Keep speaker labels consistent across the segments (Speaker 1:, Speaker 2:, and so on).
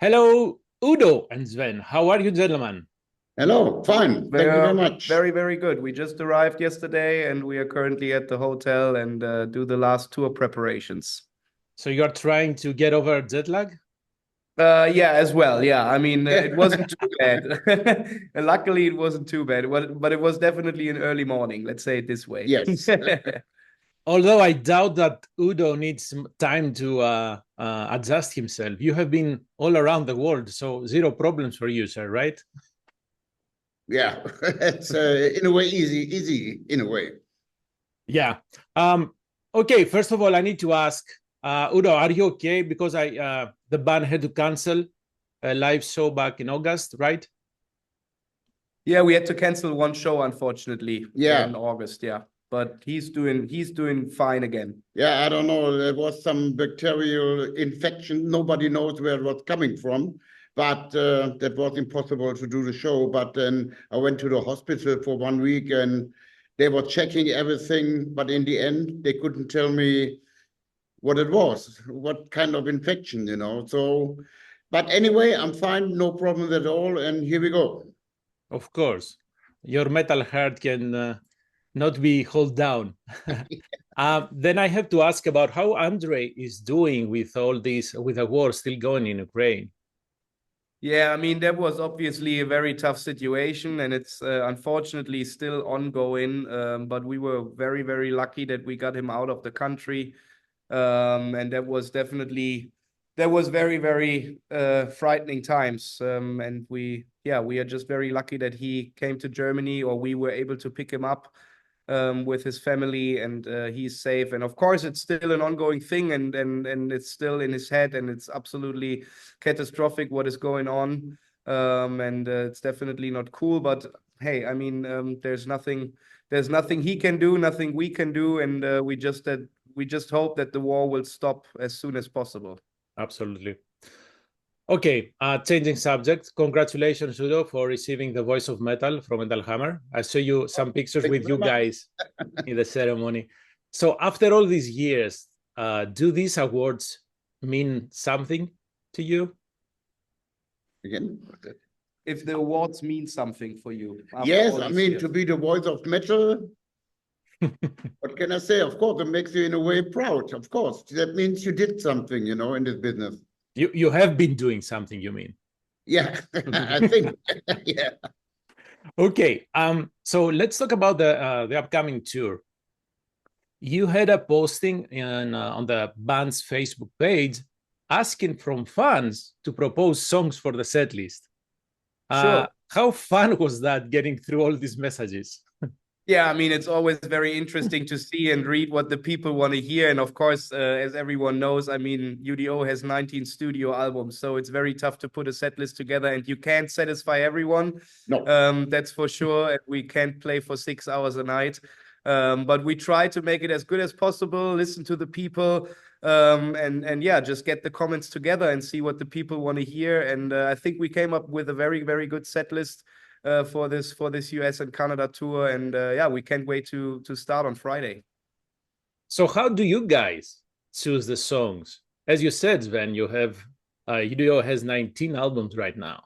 Speaker 1: Hello, Udo and Sven. How are you, gentlemen?
Speaker 2: Hello, fine. Thank you very much.
Speaker 3: Very, very good. We just arrived yesterday and we are currently at the hotel and do the last tour preparations.
Speaker 1: So you are trying to get over jet lag?
Speaker 3: Yeah, as well. Yeah, I mean, it wasn't too bad. Luckily, it wasn't too bad, but it was definitely an early morning. Let's say it this way.
Speaker 2: Yes.
Speaker 1: Although I doubt that Udo needs some time to adjust himself. You have been all around the world, so zero problems for you, sir, right?
Speaker 2: Yeah, it's in a way easy in a way.
Speaker 1: Yeah. Okay, first of all, I need to ask, Udo, are you okay? Because the band had to cancel a live show back in August, right?
Speaker 3: Yeah, we had to cancel one show, unfortunately,
Speaker 2: Yeah.
Speaker 3: in August. Yeah, but he's doing fine again.
Speaker 2: Yeah, I don't know. There was some bacterial infection. Nobody knows where it was coming from, but that was impossible to do the show. But then I went to the hospital for 1 week and they were checking everything. But in the end, they couldn't tell me what it was, what kind of infection. So, but anyway, I'm fine, no problems at all. And here we go.
Speaker 1: Of course. Your metal heart can not be held down. Then I have to ask about how Andre is doing with all this, with the war still going in Ukraine.
Speaker 3: Yeah, I mean, that was obviously a very tough situation, and it's unfortunately still ongoing. But we were very, very lucky that we got him out of the country. And that was very, very frightening times. And we are just very lucky that he came to Germany, or we were able to pick him up with his family, and he's safe. And of course, it's still an ongoing thing, and it's still in his head, and it's absolutely catastrophic what is going on. And it's definitely not cool. But hey, I mean, there's nothing he can do, nothing we can do, and we just hope that the war will stop as soon as possible.
Speaker 1: Absolutely. Okay, changing subject. Congratulations, Udo, for receiving the Voice of Metal from Metal Hammer. I saw you some pictures with you guys in the ceremony. So after all these years, do these awards mean something to you?
Speaker 2: Again?
Speaker 3: If the awards mean something for you.
Speaker 2: Yes, I mean, to be the voice of metal, what can I say? Of course, it makes you in a way proud. Of course, that means you did something, in this business.
Speaker 1: You have been doing something, you mean?
Speaker 2: Yeah, I think. Yeah.
Speaker 1: Okay. So let's talk about the upcoming tour. You had a posting on the band's Facebook page asking from fans to propose songs for the set list.
Speaker 3: Sure.
Speaker 1: How fun was that, getting through all these messages?
Speaker 3: Yeah, I mean, it's always very interesting to see and read what the people want to hear. And of course, as everyone knows, I mean, U.D.O has 19 studio albums, so it's very tough to put a set list together, and you can't satisfy everyone.
Speaker 2: No.
Speaker 3: That's for sure. And we can't play for 6 hours a night. But we try to make it as good as possible, listen to the people, and yeah, just get the comments together and see what the people want to hear. And I think we came up with a very, very good set list for this US and Canada tour, and yeah, we can't wait to start on Friday.
Speaker 1: So how do you guys choose the songs? As you said, Sven, you have U.D.O has 19 albums right now.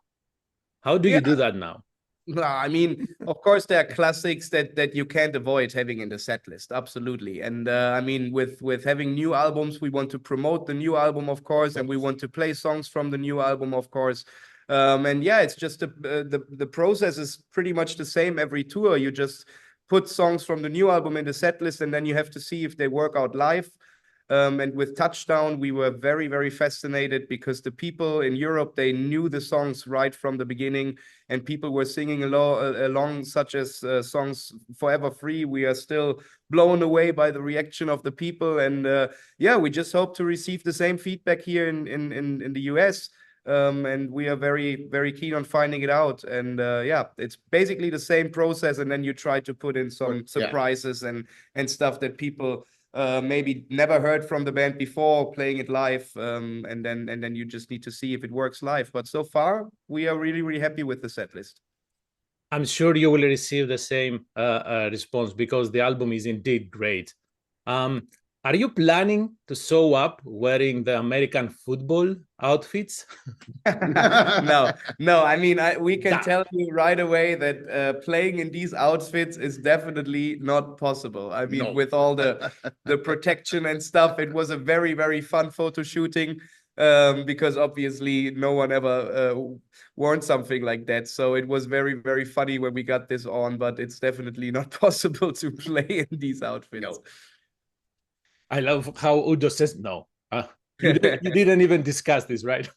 Speaker 1: How do you do that now?
Speaker 3: No, I mean, of course, there are classics that you can't avoid having in the set list, absolutely. And I mean, with having new albums, we want to promote the new album, of course, and we want to play songs from the new album, of course. And yeah, it's just the process is pretty much the same every tour. You just put songs from the new album in the set list, and then you have to see if they work out live. And with Touchdown, we were very, very fascinated because the people in Europe, they knew the songs right from the beginning, and people were singing along, such as songs Forever Free. We are still blown away by the reaction of the people. And yeah, we just hope to receive the same feedback here in the US. And we are very, very keen on finding it out. And yeah, it's basically the same process. And then you try to put in some surprises and stuff that people maybe never heard from the band before, playing it live. And then you just need to see if it works live. But so far, we are really, really happy with the set list.
Speaker 1: I'm sure you will receive the same response because the album is indeed great. Are you planning to show up wearing the American football outfits?
Speaker 3: No. I mean, we can tell you right away that playing in these outfits is definitely not possible. I mean, with all the protection and stuff, it was a very, very fun photo shooting because obviously no one ever worn something like that. So it was very, very funny when we got this on, but it's definitely not possible to play in these outfits.
Speaker 2: No.
Speaker 1: I love how U.D.O says no. You didn't even discuss this, right?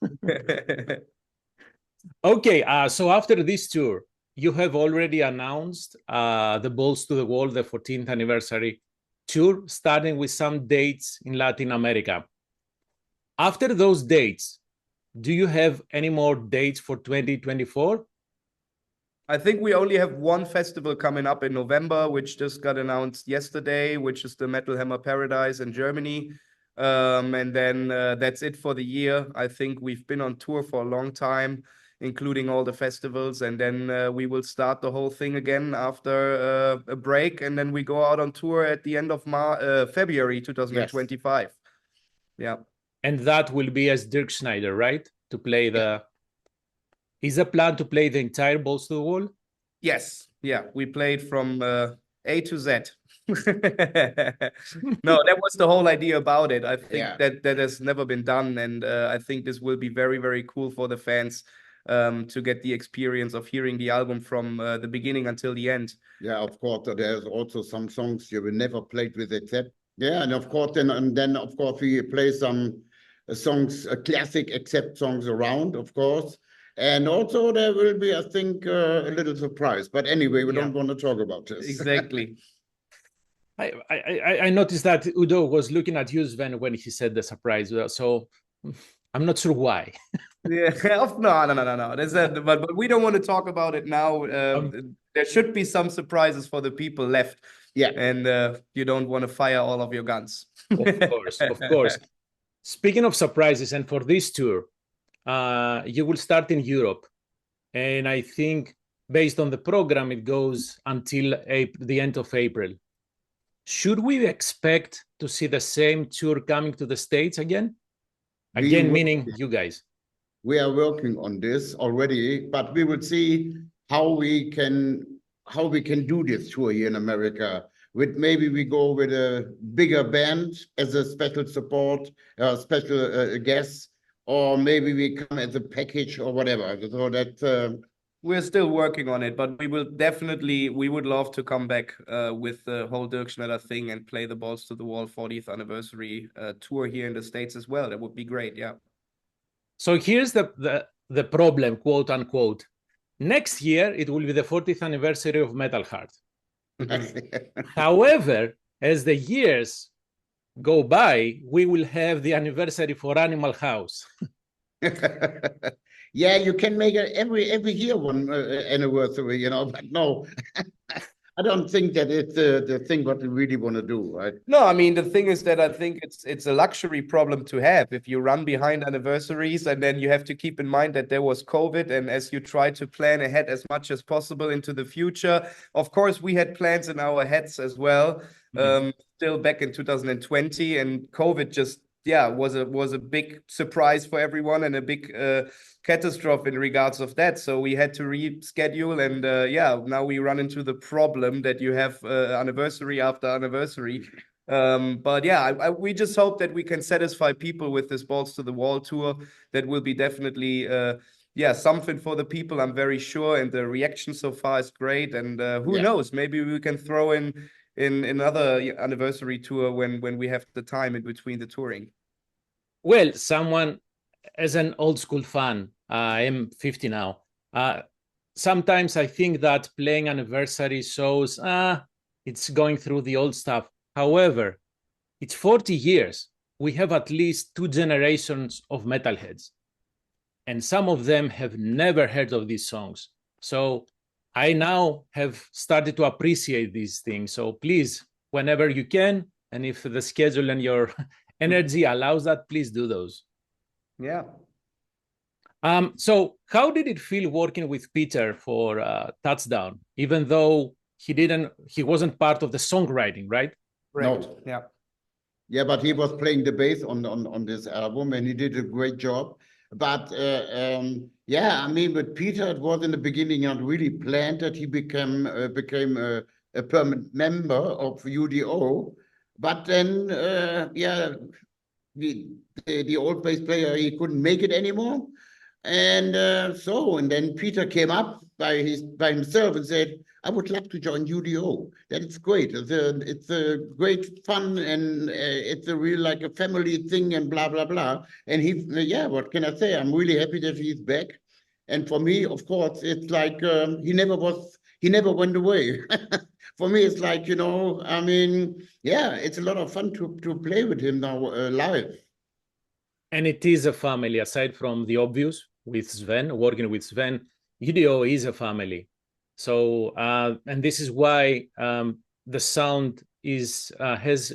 Speaker 1: Okay, so after this tour, you have already announced the Balls to the Wall, the 14th anniversary tour, starting with some dates in Latin America. After those dates, do you have any more dates for 2024?
Speaker 3: I think we only have one festival coming up in November, which just got announced yesterday, which is the Metal Hammer Paradise in Germany. And then that's it for the year. I think we've been on tour for a long time, including all the festivals. And then we will start the whole thing again after a break. And then we go out on tour at the end of February 2025. Yes. Yeah.
Speaker 1: And that will be as Dirkschneider, right? To play the... Is the plan to play the entire Balls to the Wall?
Speaker 3: Yes. Yeah. We played from A to Z. No, that was the whole idea about it. I think that has never been done. And I think this will be very, very cool for the fans to get the experience of hearing the album from the beginning until the end.
Speaker 2: Yeah, of course. There's also some songs you will never played with Accept. Yeah, and of course, then of course we play some songs, classic Accept songs around, of course. And also there will be, I think, a little surprise. But anyway, we don't want to talk about this.
Speaker 3: Exactly.
Speaker 1: I noticed that U.D.O was looking at you, Sven, when he said the surprise. So I'm not sure why.
Speaker 3: Yeah, no. But we don't want to talk about it now. There should be some surprises for the people left.
Speaker 2: Yeah.
Speaker 3: And you don't want to fire all of your guns.
Speaker 1: Of course. Speaking of surprises, and for this tour, you will start in Europe. And I think based on the program, it goes until the end of April. Should we expect to see the same tour coming to the States again? Again, meaning you guys.
Speaker 2: We are working on this already, but we will see how we can do this tour here in America. Maybe we go with a bigger band as a special support, special guest, or maybe we come as a package or whatever. So that
Speaker 3: we're still working on it, but we would love to come back with the whole Dirkschneider thing and play the Balls to the Wall 40th anniversary tour here in the States as well. That would be great, yeah.
Speaker 1: So here's the problem, quote unquote. Next year, it will be the 40th anniversary of Metal Heart. However, as the years go by, we will have the anniversary for Animal House.
Speaker 2: Yeah, you can make it every year one anniversary, you know, but no, I don't think that it's the thing what we really want to do, right?
Speaker 3: No, I mean, the thing is that I think it's a luxury problem to have if you run behind anniversaries, and then you have to keep in mind that there was COVID, and as you try to plan ahead as much as possible into the future, of course, we had plans in our heads as well, still back in 2020, and COVID just was a big surprise for everyone and a big catastrophe in regards of that. So we had to reschedule, and now we run into the problem that you have anniversary after anniversary. But yeah, we just hope that we can satisfy people with this Balls to the Wall tour. That will be definitely something for the people, I'm very sure, and the reaction so far is great. And who knows, maybe we can throw in another anniversary tour when we have the time in between the touring.
Speaker 1: Well, someone, as an old school fan, I am 50 now. Sometimes I think that playing anniversary shows, it's going through the old stuff. However, it's 40 years. We have at least 2 generations of metalheads. And some of them have never heard of these songs. So I now have started to appreciate these things. So please, whenever you can, and if the schedule and your energy allows that, please do those.
Speaker 3: Yeah.
Speaker 1: So how did it feel working with Peter for Touchdown, even though he wasn't part of the songwriting, right?
Speaker 3: Right. No. Yeah.
Speaker 2: Yeah, but he was playing the bass on this album, and he did a great job. But yeah, I mean, with Peter, it was in the beginning not really planned that he became a permanent member of U.D.O. But then, yeah, the old bass player, he couldn't make it anymore. And and then Peter came up by himself and said, I would love to join U.D.O. That is great. It's a great fun, and it's a real like a family thing and blah, blah, blah. And yeah, what can I say? I'm really happy that he's back. And for me, of course, it's like he never went away. For me, it's like, I mean, yeah, it's a lot of fun to play with him now live.
Speaker 1: And it is a family, aside from the obvious with Sven, working with Sven, U.D.O is a family. So, and this is why the sound has,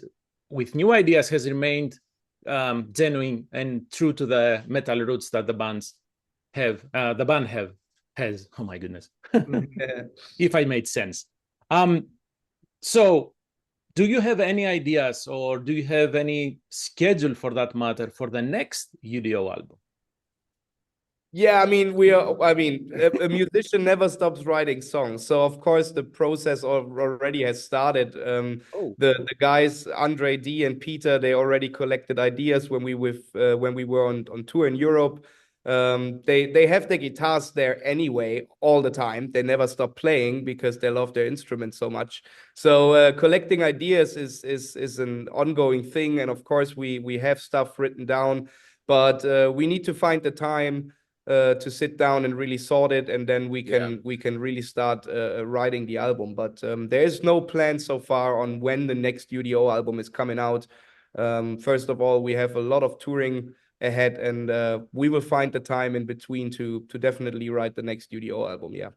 Speaker 1: with new ideas, has remained genuine and true to the metal roots that the band has. Oh my goodness. If I made sense. So do you have any ideas, or do you have any schedule for that matter for the next U.D.O album?
Speaker 3: Yeah, I mean, a musician never stops writing songs. So of course the process already has started. The guys, Andre D and Peter, they already collected ideas when we were on tour in Europe. They have their guitars there anyway all the time. They never stop playing because they love their instrument so much. So collecting ideas is an ongoing thing, and of course we have stuff written down, but we need to find the time to sit down and really sort it, and then we can really start writing the album. But there is no plan so far on when the next U.D.O album is coming out. First of all, we have a lot of touring ahead, and we will find the time in between to definitely write the next U.D.O album. Yeah.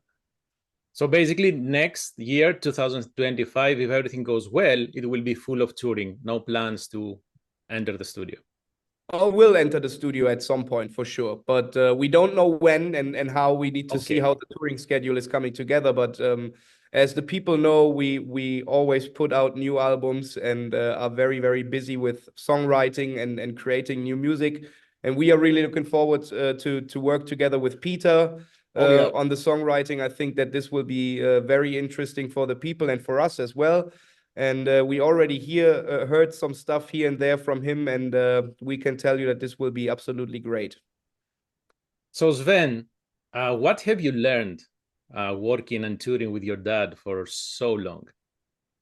Speaker 1: So basically next year, 2025, if everything goes well, it will be full of touring. No plans to enter the studio.
Speaker 3: Oh, we'll enter the studio at some point for sure, but we don't know when and how. We need to see how the touring schedule is coming together. But as the people know, we always put out new albums and are very, very busy with songwriting and creating new music. And we are really looking forward to work together with Peter on the songwriting. I think that this will be very interesting for the people and for us as well. And we already heard some stuff here and there from him, and we can tell you that this will be absolutely great.
Speaker 1: So Sven, what have you learned working and touring with your dad for so long?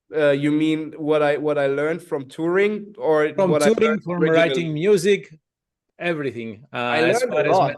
Speaker 3: You mean what I learned from touring, or
Speaker 1: from
Speaker 3: what
Speaker 1: touring, from writing music, everything?
Speaker 3: I learned a lot.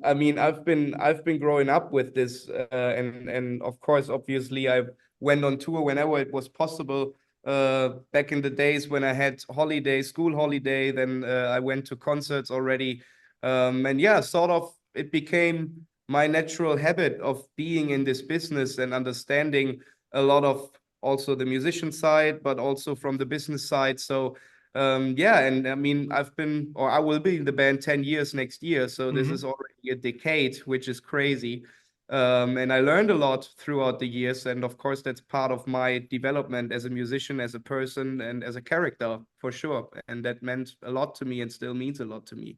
Speaker 3: I mean, I've been growing up with this, and of course, obviously, I went on tour whenever it was possible. Back in the days when I had school holiday, then I went to concerts already. And yeah, sort of it became my natural habit of being in this business and understanding a lot of also the musician side, but also from the business side. So yeah, and I mean, I will be in the band 10 years next year. So this is already a decade, which is crazy. And I learned a lot throughout the years. And of course, that's part of my development as a musician, as a person, and as a character, for sure. And that meant a lot to me and still means a lot to me.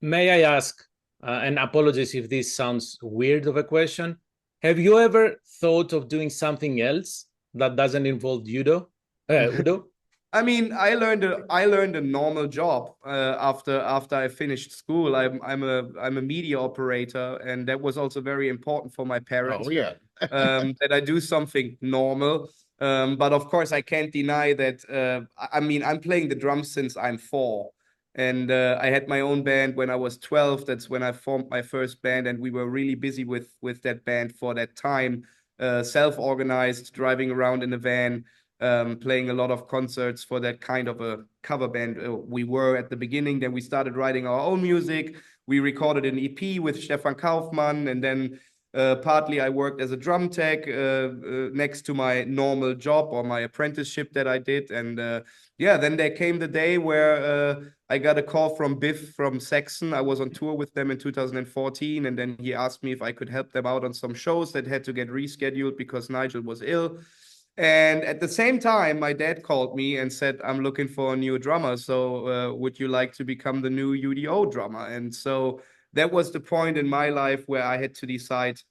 Speaker 1: May I ask, and apologies if this sounds weird of a question, have you ever thought of doing something else that doesn't involve U.D.O? U.D.O?
Speaker 3: I mean, I learned a normal job after I finished school. I'm a media operator, and that was also very important for my parents.
Speaker 2: Oh yeah,
Speaker 3: that I do something normal. But of course, I can't deny that. I mean, I'm playing the drums since I'm 4, and I had my own band when I was 12. That's when I formed my first band, and we were really busy with that band for that time. Self-organized, driving around in a van. Playing a lot of concerts for that kind of a cover band we were at the beginning. Then we started writing our own music. We recorded an EP with Stefan Kaufmann, and then partly I worked as a drum tech next to my normal job or my apprenticeship that I did. And yeah, then there came the day where I got a call from Biff from Saxon. I was on tour with them in 2014, and then he asked me if I could help them out on some shows that had to get rescheduled because Nigel was ill. And at the same time, my dad called me and said, I'm looking for a new drummer. So would you like to become the new U.D.O drummer? And so that was the point in my life where I had to decide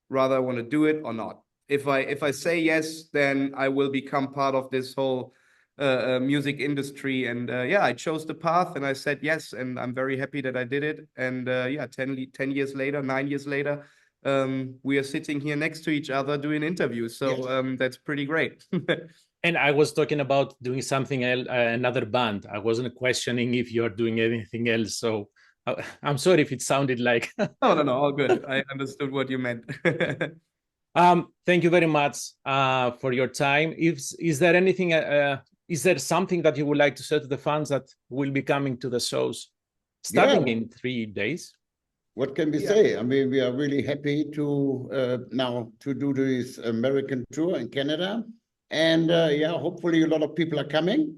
Speaker 3: whether I want to do it or not. If I say yes, then I will become part of this whole music industry. And yeah, I chose the path and I said yes. And I'm very happy that I did it. And yeah, 10 years later, 9 years later, we are sitting here next to each other doing interviews. So yes. That's pretty great.
Speaker 1: And I was talking about doing something else, another band. I wasn't questioning if you're doing anything else. So I'm sorry if it sounded like...
Speaker 3: No, all good. I understood what you meant.
Speaker 1: Thank you very much for your time. Is there anything, is there something that you would like to say to the fans that will be coming to the shows starting in 3 days?
Speaker 2: What can we say? I mean, we are really happy to now to do this American tour in Canada. And yeah, hopefully a lot of people are coming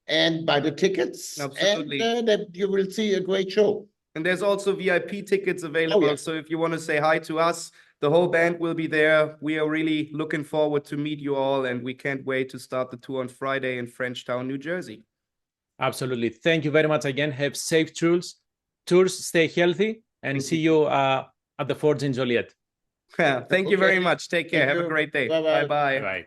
Speaker 2: and buy the tickets.
Speaker 3: Absolutely.
Speaker 2: And that you will see a great show.
Speaker 3: And there's also VIP tickets available. Oh, yeah. So if you want to say hi to us, the whole band will be there. We are really looking forward to meet you all. And we can't wait to start the tour on Friday in Frenchtown, New Jersey.
Speaker 1: Absolutely. Thank you very much again. Have safe tours, stay healthy, and see you at the Forge in Joliet.
Speaker 3: Thank you very much. Take care. Have a great day.
Speaker 2: Bye-bye.
Speaker 3: Bye-bye.
Speaker 1: Bye.